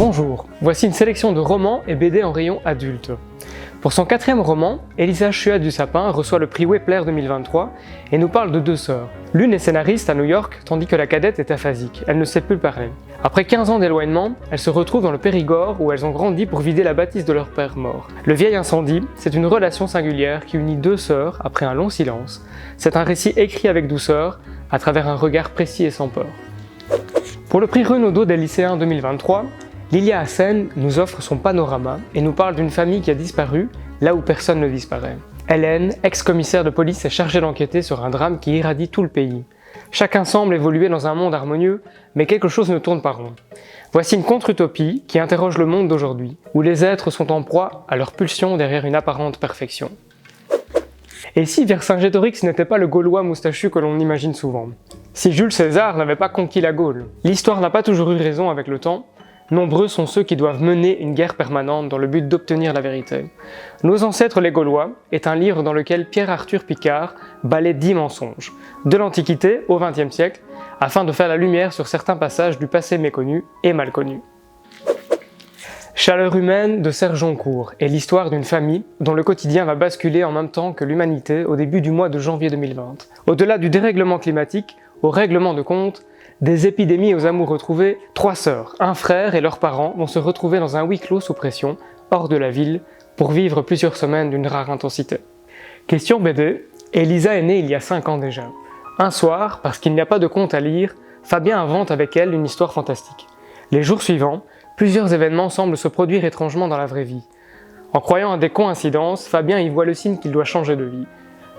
Bonjour, voici une sélection de romans et BD en rayon adulte. Pour son 4e roman, Elisa Chua du Sapin reçoit le prix Wepler 2023 et nous parle de 2 sœurs. L'une est scénariste à New York, tandis que la cadette est aphasique, elle ne sait plus parler. Après 15 ans d'éloignement, elles se retrouvent dans le Périgord où elles ont grandi pour vider la bâtisse de leur père mort. Le vieil incendie, c'est une relation singulière qui unit 2 sœurs après un long silence. C'est un récit écrit avec douceur, à travers un regard précis et sans peur. Pour le prix Renaudot des lycéens 2023, Lilia Hassen nous offre son panorama et nous parle d'une famille qui a disparu là où personne ne disparaît. Hélène, ex-commissaire de police, est chargée d'enquêter sur un drame qui irradie tout le pays. Chacun semble évoluer dans un monde harmonieux, mais quelque chose ne tourne pas rond. Voici une contre-utopie qui interroge le monde d'aujourd'hui, où les êtres sont en proie à leur pulsion derrière une apparente perfection. Et si Vercingétorix n'était pas le Gaulois moustachu que l'on imagine souvent? Si Jules César n'avait pas conquis la Gaule? L'histoire n'a pas toujours eu raison avec le temps. Nombreux sont ceux qui doivent mener une guerre permanente dans le but d'obtenir la vérité. Nos ancêtres les Gaulois est un livre dans lequel Pierre-Arthur Picard balaie 10 mensonges, de l'Antiquité au XXe siècle, afin de faire la lumière sur certains passages du passé méconnu et mal connu. Chaleur humaine de Serge Joncourt est l'histoire d'une famille dont le quotidien va basculer en même temps que l'humanité au début du mois de janvier 2020. Au-delà du dérèglement climatique, au règlement de compte, des épidémies aux amours retrouvés, 3 sœurs, un frère et leurs parents vont se retrouver dans un huis clos sous pression, hors de la ville, pour vivre plusieurs semaines d'une rare intensité. Question BD, Elisa est née il y a 5 ans déjà. Un soir, parce qu'il n'y a pas de conte à lire, Fabien invente avec elle une histoire fantastique. Les jours suivants, plusieurs événements semblent se produire étrangement dans la vraie vie. En croyant à des coïncidences, Fabien y voit le signe qu'il doit changer de vie.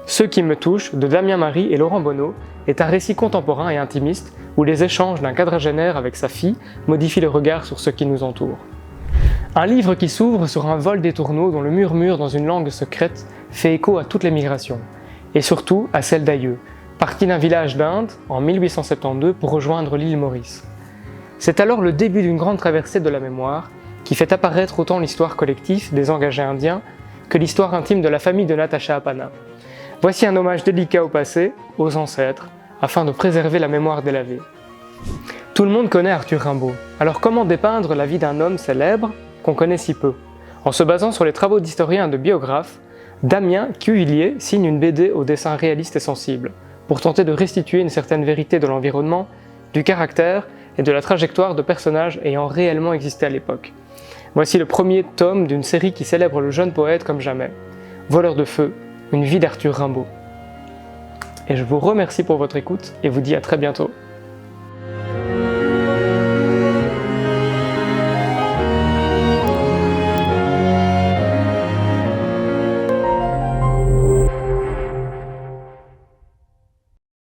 Ce qui me touche, de Damien Marie et Laurent Bonneau, est un récit contemporain et intimiste où les échanges d'un quadragénaire avec sa fille modifient le regard sur ce qui nous entoure. Un livre qui s'ouvre sur un vol des tourneaux dont le murmure dans une langue secrète fait écho à toutes les migrations, et surtout à celle d'Aïeux, parti d'un village d'Inde en 1872 pour rejoindre l'île Maurice. C'est alors le début d'une grande traversée de la mémoire qui fait apparaître autant l'histoire collective des engagés indiens que l'histoire intime de la famille de Natacha Apana. Voici un hommage délicat au passé, aux ancêtres, afin de préserver la mémoire délavée. Tout le monde connaît Arthur Rimbaud, alors comment dépeindre la vie d'un homme célèbre qu'on connaît si peu? En se basant sur les travaux d'historiens et de biographes, Damien Cuvillier signe une BD au dessin réaliste et sensible, pour tenter de restituer une certaine vérité de l'environnement, du caractère et de la trajectoire de personnages ayant réellement existé à l'époque. Voici le premier tome d'une série qui célèbre le jeune poète comme jamais. Voleur de feu, une vie d'Arthur Rimbaud. Et je vous remercie pour votre écoute et vous dis à très bientôt.